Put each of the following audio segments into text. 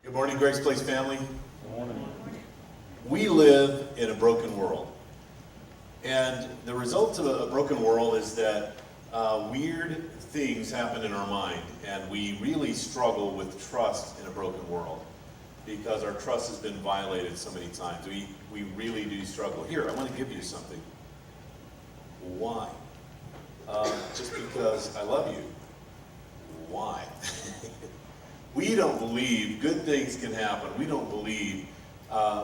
Good morning, Grace Place family. Good morning. We live in a broken world. And the result of a broken world is that weird things happen in our mind. And we really struggle with trust in a broken world because our trust has been violated so many times. We really do struggle. Here, I want to give you something. Why? Just because I love you. Why? We don't believe good things can happen. We don't believe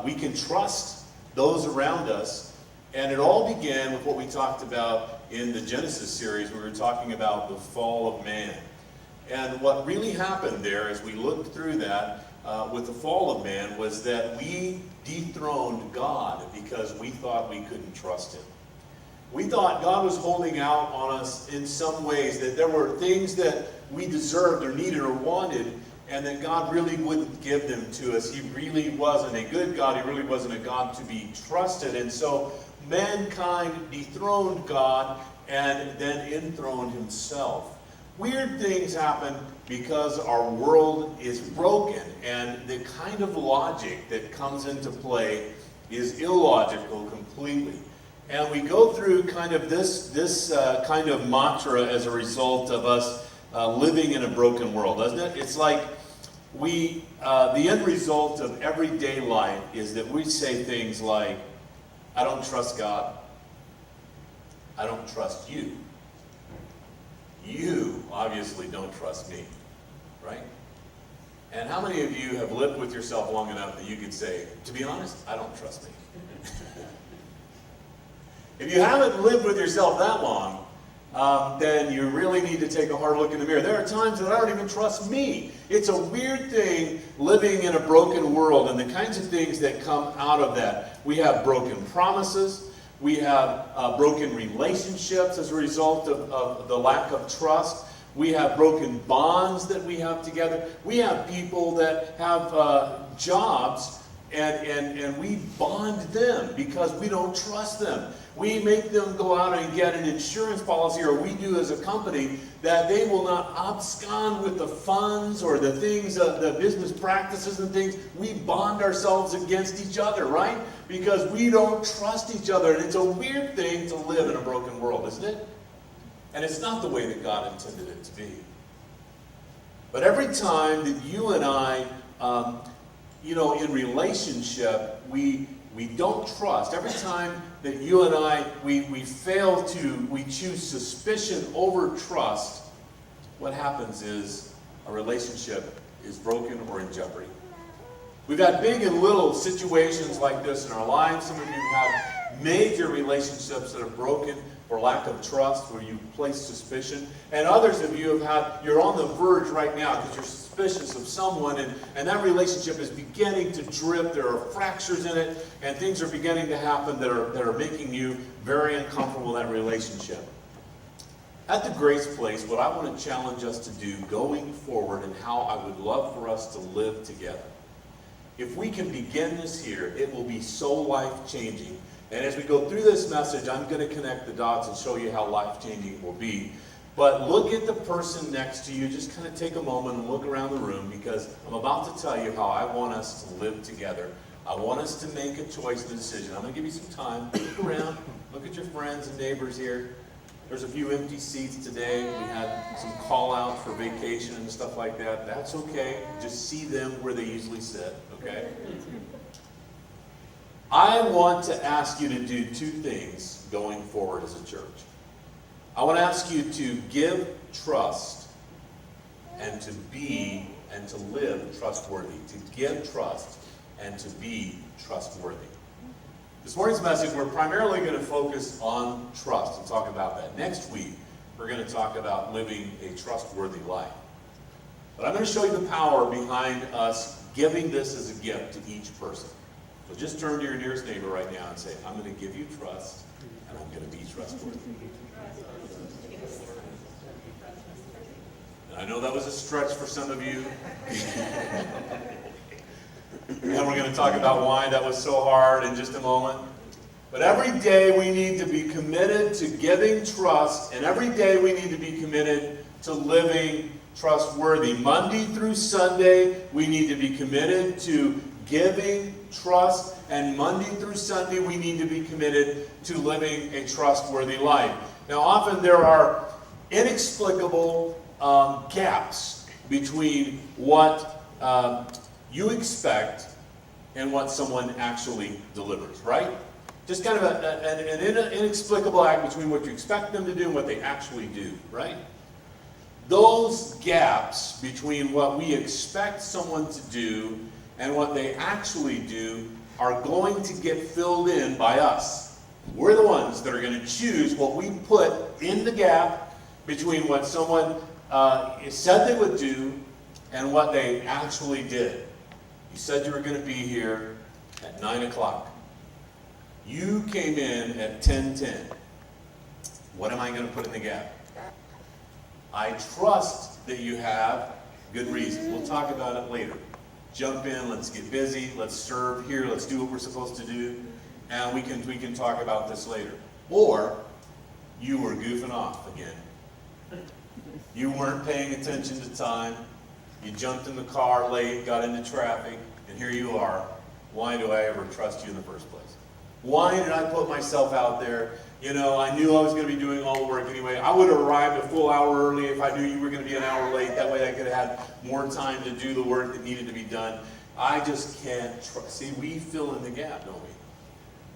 we can trust those around us. And it all began with what we talked about in the Genesis series. We were talking about the fall of man. And what really happened there as we looked through that with the fall of man was that we dethroned God because we thought we couldn't trust him. We thought God was holding out on us in some ways, that there were things that we deserved or needed or wanted, and that God really wouldn't give them to us. He really wasn't a good God. He really wasn't a God to be trusted. And so mankind dethroned God and then enthroned himself. Weird things happen because our world is broken, and the kind of logic that comes into play is illogical completely. And we go through kind of this kind of mantra as a result of us living in a broken world, doesn't it? It's like the end result of everyday life is that we say things like, I don't trust God. I don't trust you. You obviously don't trust me, right? And how many of you have lived with yourself long enough that you could say, to be honest, I don't trust me? If you haven't lived with yourself that long, then you really need to take a hard look in the mirror. There are times that I don't even trust me. It's a weird thing living in a broken world and the kinds of things that come out of that. We have broken promises. We have broken relationships as a result of the lack of trust. We have broken bonds that we have together. We have people that have jobs and we bond them because we don't trust them. We make them go out and get an insurance policy, or we do as a company, that they will not abscond with the funds or the things, the business practices and things. We bond ourselves against each other, right? Because we don't trust each other. And it's a weird thing to live in a broken world, isn't it? And it's not the way that God intended it to be. But every time that you and I, in relationship, we don't trust. Every time that you and I, we choose suspicion over trust, what happens is a relationship is broken or in jeopardy. We've had big and little situations like this in our lives. Some of you have major relationships that are broken for lack of trust, where you place suspicion. And others of you you're on the verge right now because you're suspicious of someone, and that relationship is beginning to drip. There are fractures in it, and things are beginning to happen that are making you very uncomfortable in that relationship. At the Grace Place, what I want to challenge us to do going forward, and how I would love for us to live together, if we can begin this here, it will be so life-changing. And as we go through this message, I'm going to connect the dots and show you how life-changing it will be. But look at the person next to you. Just kind of take a moment and look around the room, because I'm about to tell you how I want us to live together. I want us to make a choice and a decision. I'm going to give you some time. Look around. Look at your friends and neighbors here. There's a few empty seats today. We had some call-outs for vacation and stuff like that. That's okay. Just see them where they usually sit, okay? I want to ask you to do two things going forward as a church. I want to ask you to give trust and to live trustworthy. To give trust and to be trustworthy. This morning's message, we're primarily going to focus on trust and talk about that. Next week, we're going to talk about living a trustworthy life. But I'm going to show you the power behind us giving this as a gift to each person. So just turn to your nearest neighbor right now and say, I'm going to give you trust, and I'm going to be trustworthy. And I know that was a stretch for some of you. And we're going to talk about why that was so hard in just a moment. But every day we need to be committed to giving trust, and every day we need to be committed to living trustworthy. Monday through Sunday, we need to be committed to giving trust, and Monday through Sunday, we need to be committed to living a trustworthy life. Now, often there are inexplicable gaps between what you expect and what someone actually delivers, right? Just kind of an inexplicable act between what you expect them to do and what they actually do, right? Those gaps between what we expect someone to do and what they actually do are going to get filled in by us. We're the ones that are going to choose what we put in the gap between what someone said they would do and what they actually did. You said you were going to be here at 9 o'clock. You came in at 10:10. What am I going to put in the gap? I trust that you have good reason. We'll talk about it later. Jump in, let's get busy, let's serve here, let's do what we're supposed to do, and we can talk about this later. Or you were goofing off again. You weren't paying attention to time. You jumped in the car late, got into traffic, and here you are. Why do I ever trust you in the first place? Why did I put myself out there? You know, I knew I was going to be doing all the work anyway. I would have arrived a full hour early if I knew you were going to be an hour late. That way I could have had more time to do the work that needed to be done. I just can't trust. See, we fill in the gap, don't we?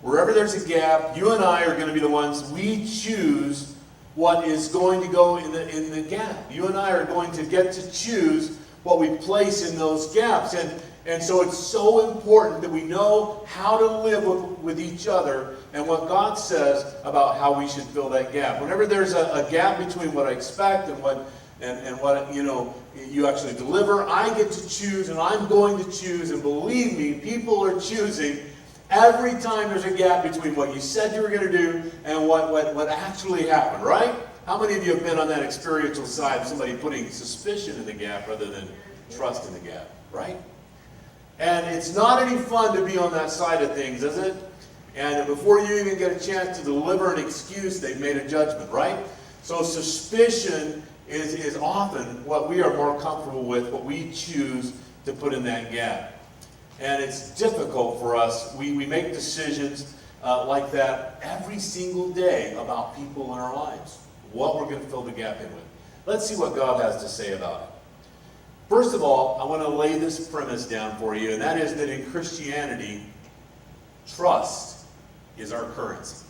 Wherever there's a gap, you and I are going to be the ones, we choose what is going to go in the gap. You and I are going to get to choose what we place in those gaps. And so it's so important that we know how to live with each other and what God says about how we should fill that gap. Whenever there's a gap between what I expect and what you actually deliver, I get to choose, and I'm going to choose, and believe me, people are choosing every time there's a gap between what you said you were going to do and what actually happened, right? How many of you have been on that experiential side of somebody putting suspicion in the gap rather than trust in the gap, right? And it's not any fun to be on that side of things, is it? And before you even get a chance to deliver an excuse, they've made a judgment, right? So suspicion is often what we are more comfortable with, what we choose to put in that gap. And it's difficult for us. We make decisions like that every single day about people in our lives, what we're going to fill the gap in with. Let's see what God has to say about it. First of all, I want to lay this premise down for you, and that is that in Christianity, trust is our currency.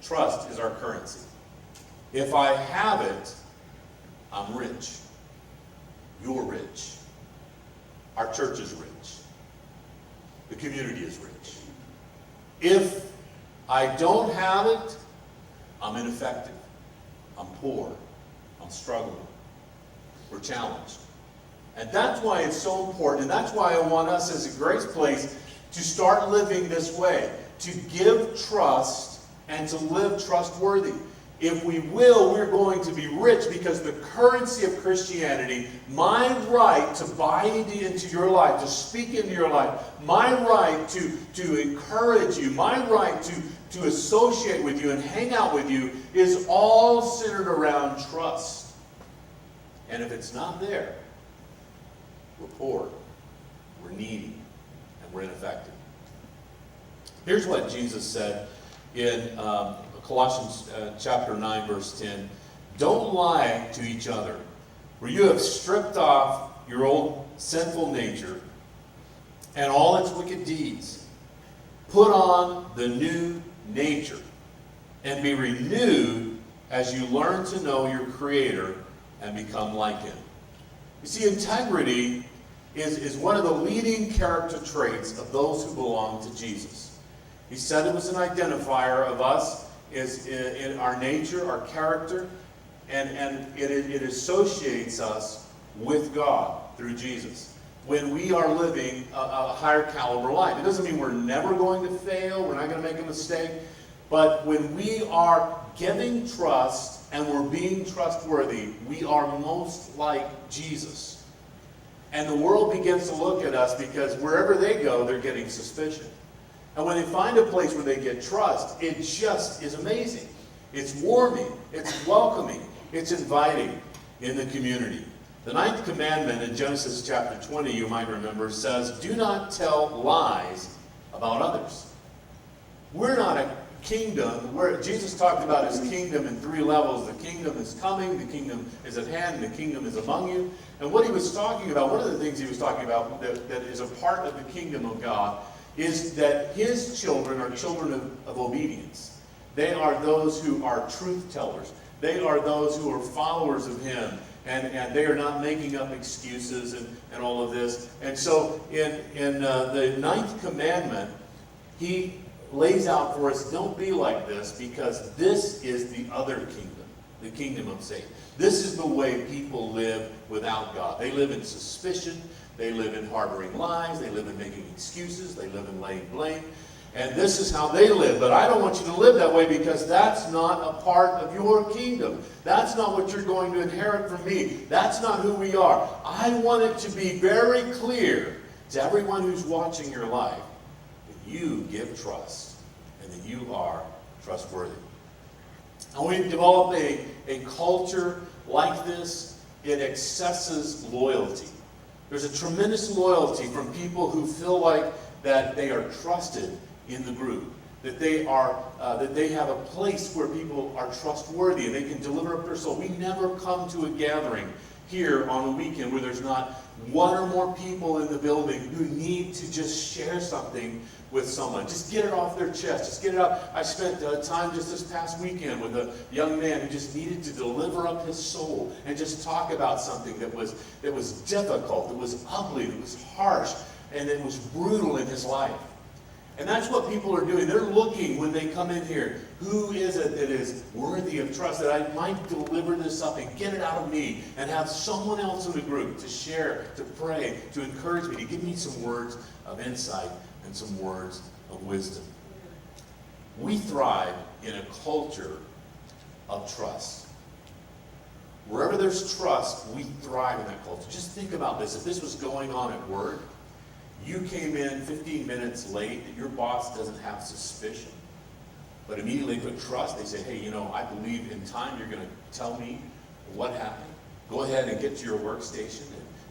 Trust is our currency. If I have it, I'm rich. You're rich. Our church is rich. The community is rich. If I don't have it, I'm ineffective. I'm poor. I'm struggling. We're challenged. And that's why it's so important, and that's why I want us as a Grace Place to start living this way, to give trust and to live trustworthy. If we will, we're going to be rich, because the currency of Christianity, my right to buy into your life, to speak into your life, my right to encourage you, my right to associate with you and hang out with you, is all centered around trust. And if it's not there, we're poor, we're needy, and we're ineffective. Here's what Jesus said in Colossians chapter 9, verse 10. Don't lie to each other, for you have stripped off your old sinful nature and all its wicked deeds. Put on the new nature and be renewed as you learn to know your Creator and become like Him. You see, integrity is one of the leading character traits of those who belong to Jesus. He said it was an identifier of us, is in our nature, our character, and it associates us with God through Jesus. When we are living a higher caliber life. It doesn't mean we're never going to fail, we're not going to make a mistake, but when we are giving trust and we're being trustworthy, we are most like Jesus. And the world begins to look at us, because wherever they go, they're getting suspicion. And when they find a place where they get trust, it just is amazing. It's warming, it's welcoming, it's inviting. in the community. The ninth commandment in Genesis chapter 20, you might remember, says, do not tell lies about others. We're not a kingdom. Jesus talked about his kingdom in three levels. The kingdom is coming, the kingdom is at hand, and the kingdom is among you. And what he was talking about, one of the things he was talking about that is a part of the kingdom of God, is that his children are children of obedience. They are those who are truth tellers. They are those who are followers of him. And they are not making up excuses and all of this. And so in the ninth commandment, he lays out for us, don't be like this, because this is the other kingdom, the kingdom of Satan. This is the way people live without God. They live in suspicion. They live in harboring lies. They live in making excuses. They live in laying blame. And this is how they live. But I don't want you to live that way, because that's not a part of your kingdom. That's not what you're going to inherit from me. That's not who we are. I want it to be very clear to everyone who's watching your life that you give trust and that you are trustworthy. And we've developed a culture like this. It accesses loyalty. There's a tremendous loyalty from people who feel like that they are trusted in the group, that they have a place where people are trustworthy and they can deliver up their soul. We never come to a gathering here on a weekend where there's not one or more people in the building who need to just share something with someone. Just get it off their chest. Just get it out. I spent time just this past weekend with a young man who just needed to deliver up his soul and just talk about something that was difficult, that was ugly, that was harsh, and it was brutal in his life. And that's what people are doing. They're looking when they come in here. Who is it that is worthy of trust, that I might deliver this up and get it out of me and have someone else in the group to share, to pray, to encourage me, to give me some words of insight and some words of wisdom. We thrive in a culture of trust. Wherever there's trust, we thrive in that culture. Just think about this. If this was going on at work, you came in 15 minutes late, your boss doesn't have suspicion, but immediately put trust. They say, hey, I believe in time you're going to tell me what happened. Go ahead and get to your workstation.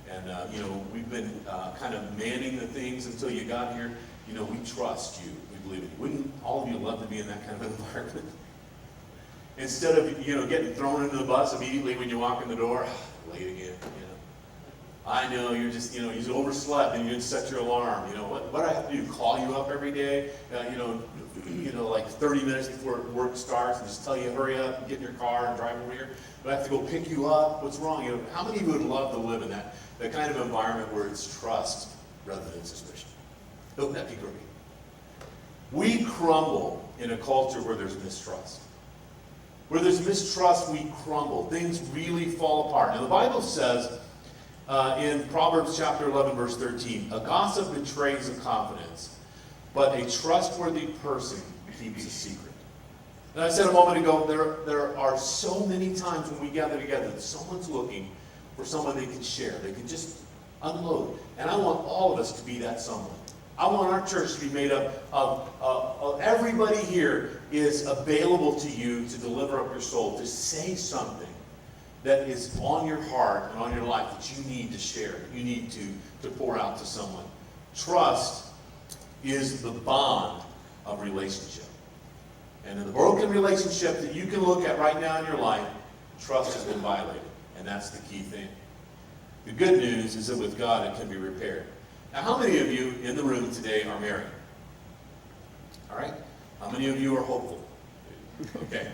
And we've been kind of manning the things until you got here. We trust you. We believe in you. Wouldn't all of you love to be in that kind of environment? Instead of, getting thrown into the bus immediately when you walk in the door, late again, I know you're just, you overslept and you didn't set your alarm. What do I have to do? Call you up every day, like 30 minutes before work starts and just tell you, hurry up and get in your car and drive over here? Do I have to go pick you up? What's wrong? How many of you would love to live in that kind of environment where it's trust rather than suspicion? Wouldn't that be great? We crumble in a culture where there's mistrust. Where there's mistrust, we crumble. Things really fall apart. Now, the Bible says, in Proverbs chapter 11, verse 13, a gossip betrays a confidence, but a trustworthy person keeps a secret. And I said a moment ago, there are so many times when we gather together that someone's looking for someone they can share. They can just unload. And I want all of us to be that someone. I want our church to be made up of everybody here is available to you to deliver up your soul, to say something that is on your heart and on your life that you need to share, you need to pour out to someone. Trust is the bond of relationship. And in the broken relationship that you can look at right now in your life, trust has been violated. And that's the key thing. The good news is that with God it can be repaired. Now, how many of you in the room today are married? All right? How many of you are hopeful? Okay.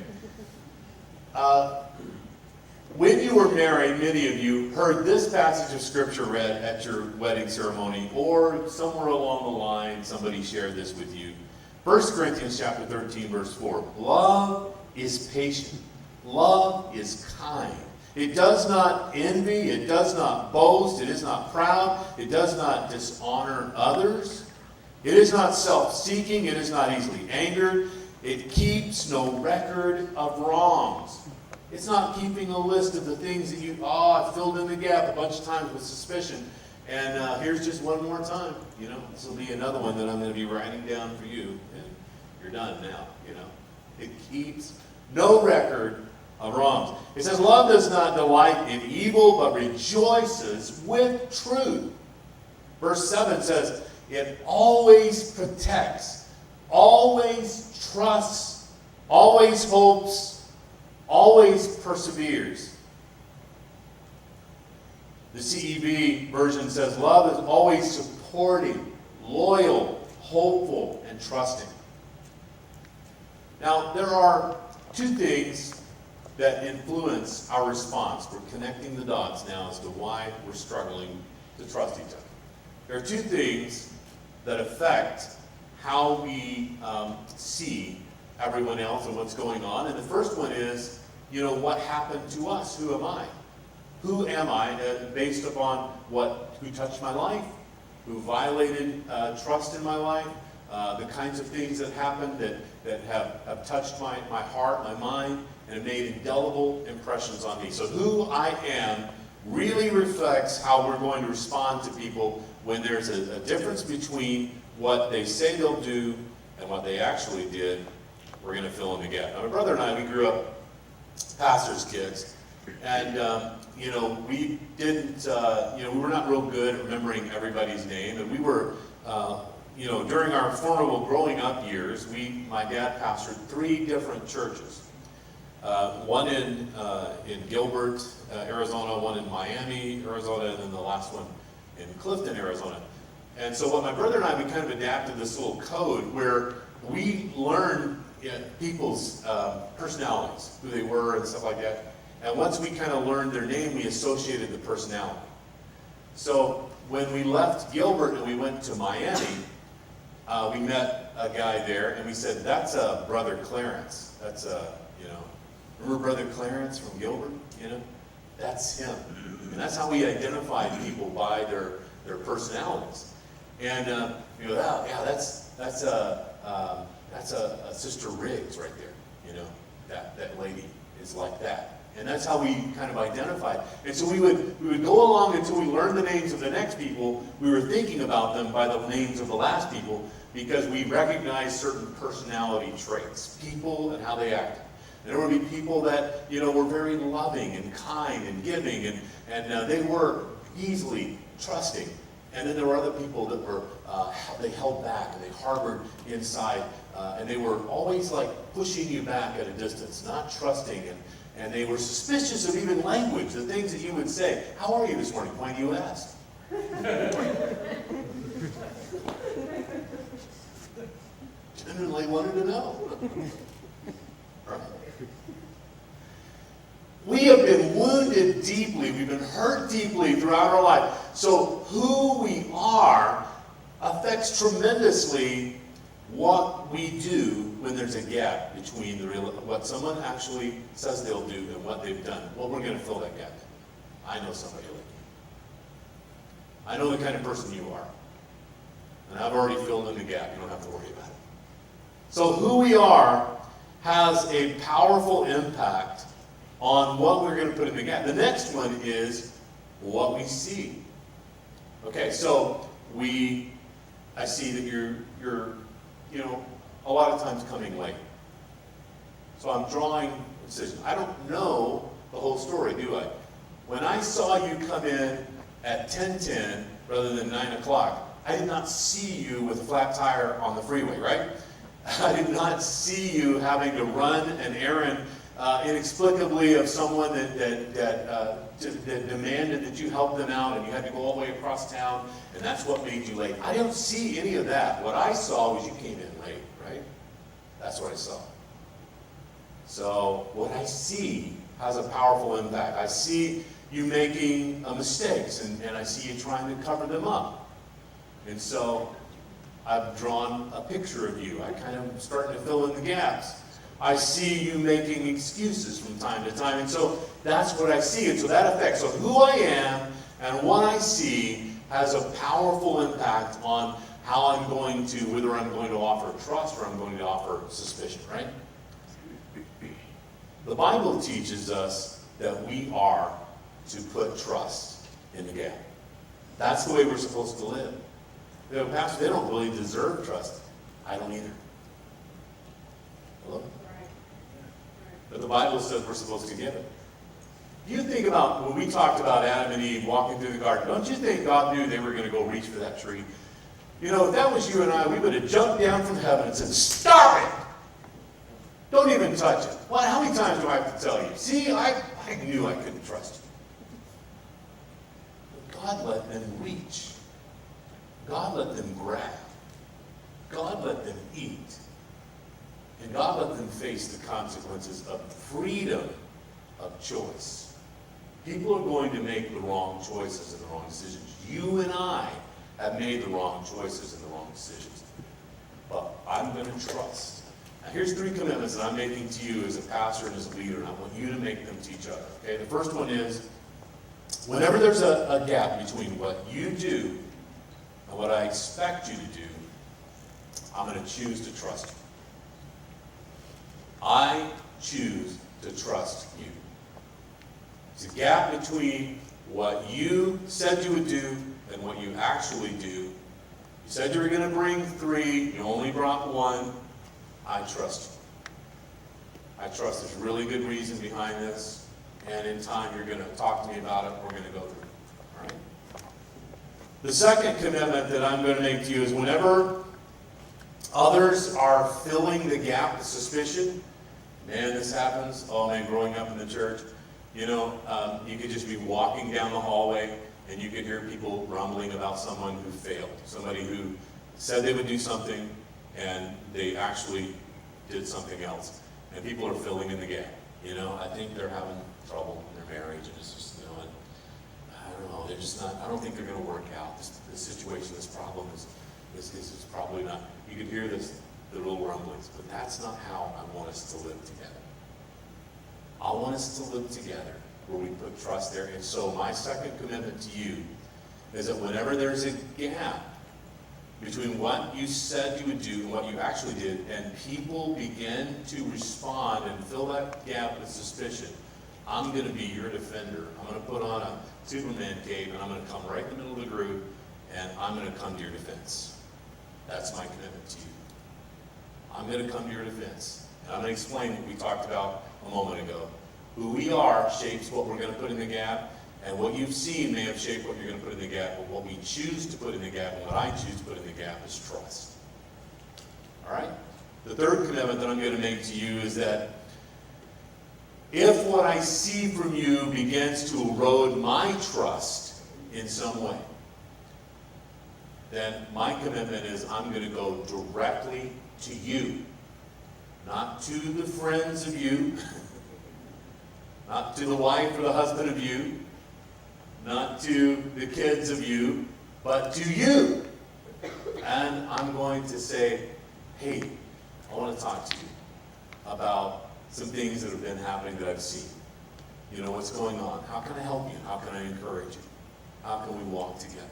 When you were married, many of you heard this passage of Scripture read at your wedding ceremony, or somewhere along the line, somebody shared this with you. 1 Corinthians chapter 13, verse 4. Love is patient. Love is kind. It does not envy. It does not boast. It is not proud. It does not dishonor others. It is not self-seeking. It is not easily angered. It keeps no record of wrongs. It's not keeping a list of the things that I filled in the gap a bunch of times with suspicion. And here's just one more time. This will be another one that I'm going to be writing down for you. And you're done now. It keeps no record of wrongs. It says, love does not delight in evil, but rejoices with truth. Verse 7 says, it always protects, always trusts, always hopes, always perseveres. The CEV version says, love is always supporting, loyal, hopeful, and trusting. Now, there are two things that influence our response. We're connecting the dots now as to why we're struggling to trust each other. There are two things that affect how we see everyone else and what's going on. And the first one is, what happened to us? Who am I? Who am I based upon who touched my life, who violated trust in my life, the kinds of things that happened that have touched my heart, my mind, and have made indelible impressions on me. So who I am really reflects how we're going to respond to people when there's a difference between what they say they'll do and what they actually did. We're going to fill in the gap. Now, my brother and I, we grew up pastors' kids. And, we didn't, we were not real good at remembering everybody's name. And we were, during our formidable growing up years, my dad pastored 3 different churches. One in Gilbert, Arizona, one in Miami, Arizona, and then the last one in Clifton, Arizona. And so what my brother and I, we kind of adapted this little code where we learned people's personalities, who they were and stuff like that. And once we kind of learned their name, we associated the personality. So when we left Gilbert and we went to Miami, we met a guy there and we said, that's Brother Clarence. That's, remember Brother Clarence from Gilbert? That's him. And that's how we identified people by their personalities. And that's Sister Riggs right there. That lady is like that. And that's how we kind of identified. And so we would go along until we learned the names of the next people. We were thinking about them by the names of the last people because we recognized certain personality traits, people and how they acted. And there would be people that, were very loving and kind and giving and they were easily trusting. And then there were other people that were, they held back and they harbored inside and they were always like pushing you back at a distance, not trusting and they were suspicious of even language, the things that you would say. How are you this morning? Why do you ask? Genuinely wanted to know. Right? We have been wounded deeply. We've been hurt deeply throughout our life. So who we are affects tremendously what we do when there's a gap between what someone actually says they'll do and what they've done. Well, we're going to fill that gap. I know somebody like you. I know the kind of person you are. And I've already filled in the gap. You don't have to worry about it. So who we are has a powerful impact on what we're going to put in the gap. The next one is what we see. Okay, so I see that you're a lot of times coming late. So I'm drawing a decision. I don't know the whole story, do I? When I saw you come in at 10:10 rather than 9 o'clock, I did not see you with a flat tire on the freeway, right? I did not see you having to run an errand inexplicably of someone that demanded that you help them out and you had to go all the way across town and that's what made you late. I don't see any of that. What I saw was you came in late, right? That's what I saw. So what I see has a powerful impact. I see you making mistakes and I see you trying to cover them up. And so I've drawn a picture of you. I kind of starting to fill in the gaps. I see you making excuses from time to time. And so that's what I see. And so that affects. So who I am and what I see has a powerful impact on how I'm going to, whether I'm going to offer trust or I'm going to offer suspicion, right? The Bible teaches us that we are to put trust in the gap. That's the way we're supposed to live. Pastor, they don't really deserve trust. I don't either. Hello? but the Bible says we're supposed to give it. You think about when we talked about Adam and Eve walking through the garden, don't you think God knew they were going to go reach for that tree? You know, if that was you and I, we would have jumped down from heaven and said, stop it! Don't even touch it. Well, how many times do I have to tell you? See, I knew I couldn't trust you. But God let them reach. God let them grab. God let them eat. And God let them face the consequences of freedom of choice. People are going to make the wrong choices and the wrong decisions. You and I have made the wrong choices and the wrong decisions. But I'm going to trust. Now, here's 3 commitments that I'm making to you as a pastor and as a leader, and I want you to make them to each other. Okay? The first one is, whenever there's a gap between what you do and what I expect you to do, I'm going to choose to trust you. I choose to trust you. It's a gap between what you said you would do and what you actually do. You said you were going to bring 3, you only brought 1. I trust you. I trust there's really good reason behind this, and in time you're going to talk to me about it, we're going to go through it. All right? The second commitment that I'm going to make to you is whenever others are filling the gap with suspicion, man, this happens. Oh man, growing up in the church, you know, you could just be walking down the hallway and you could hear people rumbling about someone who failed. Somebody who said they would do something and they actually did something else. And people are filling in the gap. You know, I think they're having trouble in their marriage, and it's just, you know, and I don't know, they're just not, I don't think they're going to work out. This situation, this problem is probably not. You can hear the little rumblings, but that's not how I want us to live together. I want us to live together where we put trust there. And so my second commitment to you is that whenever there's a gap between what you said you would do and what you actually did, and people begin to respond and fill that gap with suspicion, I'm going to be your defender. I'm going to put on a Superman cape, and I'm going to come right in the middle of the group, and I'm going to come to your defense. That's my commitment to you. I'm going to come to your defense. And I'm going to explain what we talked about a moment ago. Who we are shapes what we're going to put in the gap, and what you've seen may have shaped what you're going to put in the gap, but what we choose to put in the gap and what I choose to put in the gap is trust. All right? The third commitment that I'm going to make to you is that if what I see from you begins to erode my trust in some way, then my commitment is I'm going to go directly to you, not to the friends of you, not to the wife or the husband of you, not to the kids of you, but to you. And I'm going to say, hey, I want to talk to you about some things that have been happening that I've seen. You know, what's going on? How can I help you? How can I encourage you? How can we walk together?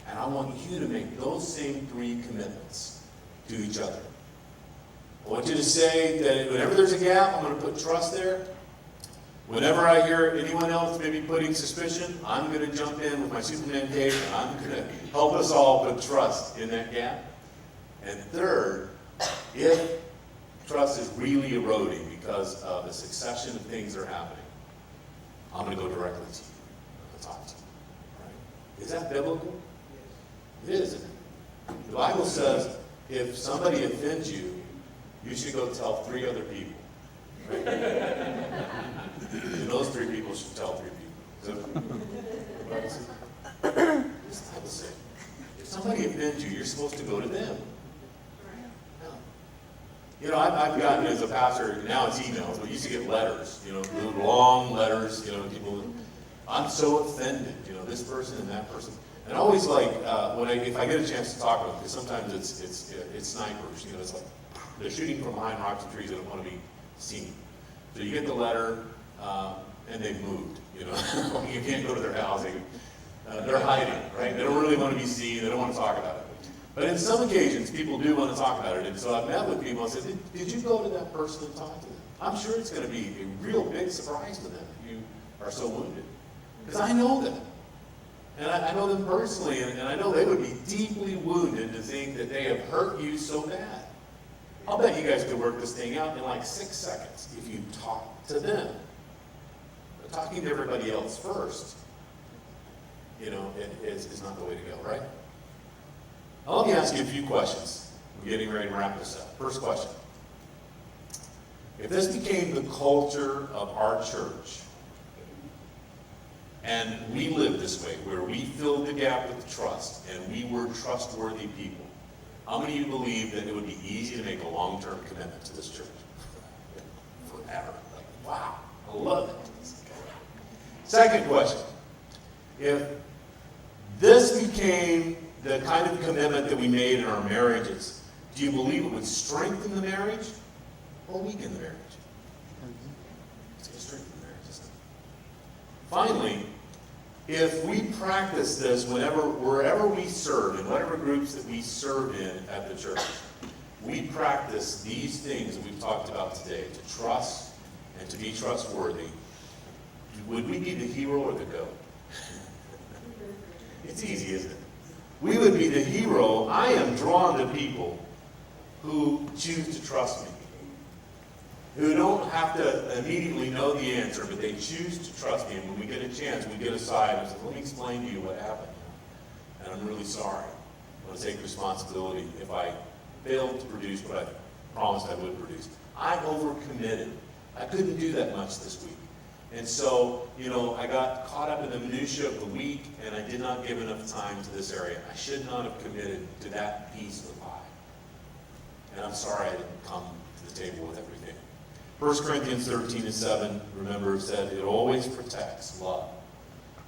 And I want you to make those same 3 commitments to each other. I want you to say that whenever there's a gap, I'm going to put trust there. Whenever I hear anyone else maybe putting suspicion, I'm going to jump in with my Superman cape, and I'm going to help us all put trust in that gap. And third, if trust is really eroding because of a succession of things that are happening, I'm going to go directly to you. I'm going to talk to you. Right? Is that biblical? It is, isn't it? The Bible says if somebody offends you, you should go tell 3 other people. Right? And those 3 people should tell 3 people. So, this Bible says, if somebody offends you, you're supposed to go to them. No. You know, I've gotten as a pastor, now it's emails, but I used to get letters, you know, long letters, you know, people, I'm so offended, you know, this person and that person. And I always like, if I get a chance to talk to them, because sometimes it's snipers, you know, it's like, they're shooting from behind rocks and trees, they don't want to be seen. So you get the letter, and they've moved, you know. You can't go to their house. They're hiding, right? They don't really want to be seen. They don't want to talk about it. But in some occasions, people do want to talk about it. And so I've met with people and said, did you go to that person and talk to them? I'm sure it's going to be a real big surprise to them if you are so wounded. Because I know them. And I know them personally, and I know they would be deeply wounded to think that they have hurt you so bad. I'll bet you guys could work this thing out in like 6 seconds if you talk to them. But talking to everybody else first, is not the way to go, right? Now, let me ask you a few questions. We're getting ready to wrap this up. First question. If this became the culture of our church, and we lived this way, where we filled the gap with trust, and we were trustworthy people, how many of you believe that it would be easy to make a long-term commitment to this church? Forever. Like, wow, I love it. Second question. If this became the kind of commitment that we made in our marriages, do you believe it would strengthen the marriage or weaken the marriage? It's going to strengthen the marriage, isn't it? Finally, if we practice this wherever we serve, in whatever groups that we serve in at the church, we practice these things that we've talked about today, to trust and to be trustworthy, would we be the hero or the goat? It's easy, isn't it? We would be the hero. I am drawn to people who choose to trust me, who don't have to immediately know the answer, but they choose to trust me. And when we get a chance, we get aside and say, let me explain to you what happened. And I'm really sorry. I want to take responsibility if I failed to produce what I promised I would produce. I overcommitted. I couldn't do that much this week. And so, I got caught up in the minutia of the week, and I did not give enough time to this area. I should not have committed to that piece of the pie. And I'm sorry I didn't come to the table with everything. 1 Corinthians 13:7, remember, said, it always protects, love,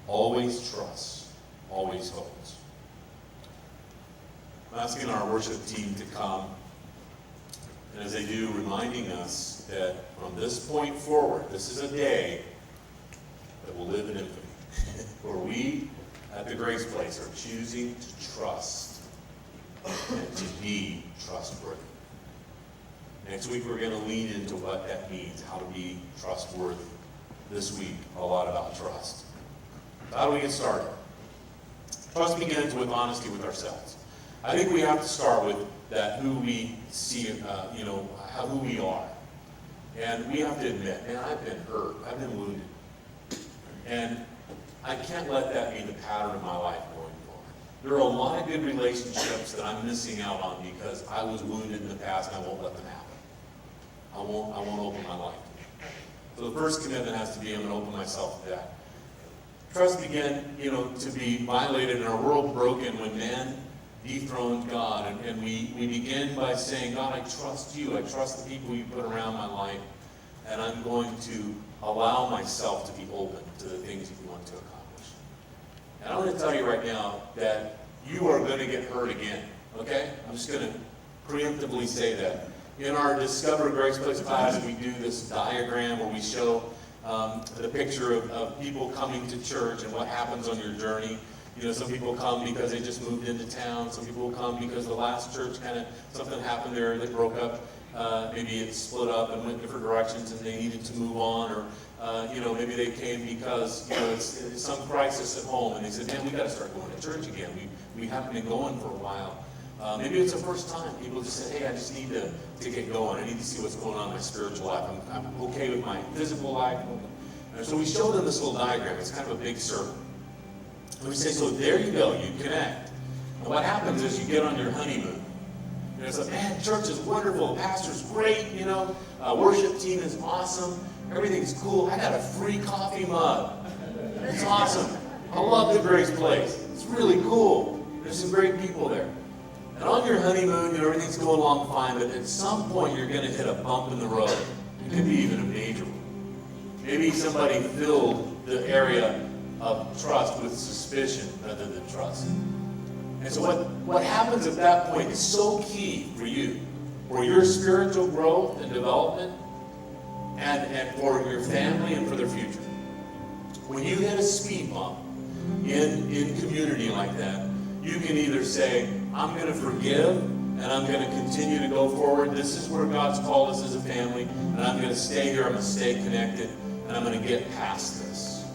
always trusts, always hopes. I'm asking our worship team to come, and as they do, reminding us that from this point forward, this is a day that will live in infamy, where we at the Grace Place are choosing to trust and to be trustworthy. Next week, we're going to lean into what that means, how to be trustworthy. This week, a lot about trust. So how do we get started? Trust begins with honesty with ourselves. I think we have to start with that who we see, who we are. And we have to admit, man, I've been hurt. I've been wounded. And I can't let that be the pattern of my life going forward. There are a lot of good relationships that I'm missing out on because I was wounded in the past and I won't let them happen. I won't open my life to it. So the first commitment has to be I'm going to open myself to that. Trust began, to be violated in our world broken when man dethroned God. And we begin by saying, God, I trust you. I trust the people you put around my life. And I'm going to allow myself to be open to the things that you want to accomplish. And I want to tell you right now that you are going to get hurt again. Okay? I'm just going to preemptively say that. In our Discover Grace Place class, we do this diagram where we show the picture of people coming to church and what happens on your journey. Some people come because they just moved into town. Some people come because the last church something happened there that broke up. Maybe it split up and went different directions and they needed to move on. Or, maybe they came because, it's some crisis at home and they said, man, we got to start going to church again. We haven't been going for a while. Maybe it's the first time. People just said, hey, I just need to get going. I need to see what's going on in my spiritual life. I'm okay with my physical life. And so we show them this little diagram. It's kind of a big circle. And we say, so there you go. You connect. And what happens is you get on your honeymoon. And it's like, man, church is wonderful. Pastor's great, worship team is awesome. Everything's cool. I got a free coffee mug. It's awesome. I love the Grace Place. It's really cool. There's some great people there. And on your honeymoon, everything's going along fine, but at some point you're going to hit a bump in the road. It could be even a major one. Maybe somebody filled the area of trust with suspicion rather than trust. And so what happens at that point is so key for you, for your spiritual growth and development, and for your family and for their future. When you hit a speed bump in community like that, you can either say, I'm going to forgive, and I'm going to continue to go forward. This is where God's called us as a family, and I'm going to stay here. I'm going to stay connected, and I'm going to get past this.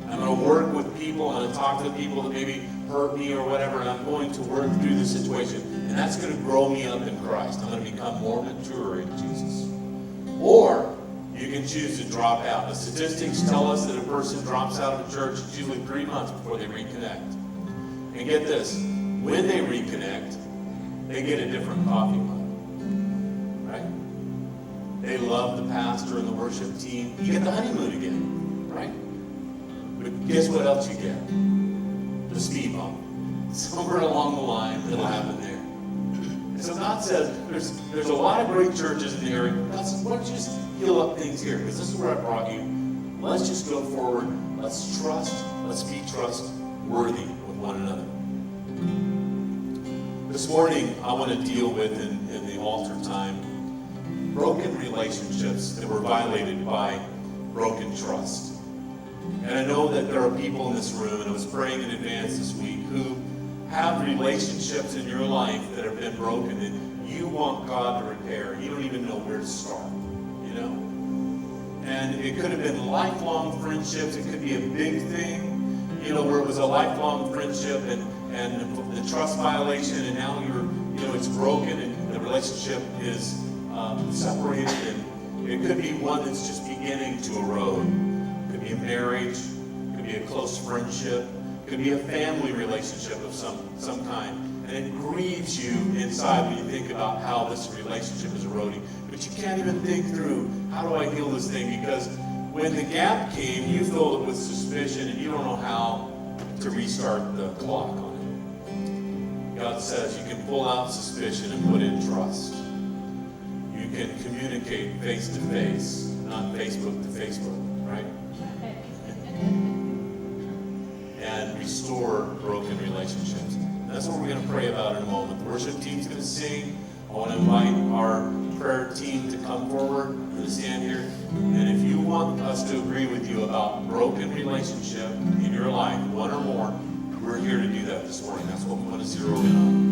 I'm going to work with people. I'm going to talk to people that maybe hurt me or whatever, and I'm going to work through the situation, and that's going to grow me up in Christ. I'm going to become more mature in Jesus. Or you can choose to drop out. The statistics tell us that a person drops out of a church, it's usually 3 months before they reconnect. And get this, when they reconnect, they get a different coffee mug, right? They love the pastor and the worship team. You get the honeymoon again, right? But guess what else you get? The speed bump. Somewhere along the line, it'll happen there. And so God says, there's a lot of great churches in the area. God says, why don't you just heal up things here? Because this is where I brought you. Let's just go forward. Let's trust. Let's be trustworthy with one another. This morning, I want to deal with, in the altar time, broken relationships that were violated by broken trust. And I know that there are people in this room, and I was praying in advance this week, who have relationships in your life that have been broken that you want God to repair. You don't even know where to start, you know? And it could have been lifelong friendships. It could be a big thing, you know, where it was a lifelong friendship and the trust violation, and now it's broken and the relationship is separated. And it could be one that's just beginning to erode. It could be a marriage, it could be a close friendship, it could be a family relationship of some kind. And it grieves you inside when you think about how this relationship is eroding. But you can't even think through, how do I heal this thing? Because when the gap came, you filled it with suspicion and you don't know how to restart the clock on it. God says you can pull out suspicion and put in trust. You can communicate face to face, not Facebook to Facebook, right? And restore broken relationships. And that's what we're going to pray about in a moment. The worship team's going to sing. I want to invite our prayer team to come forward. We're going to stand here. And if you want us to agree with you about broken relationship in your life, one or more, we're here to do that this morning. That's what we want to zero in on.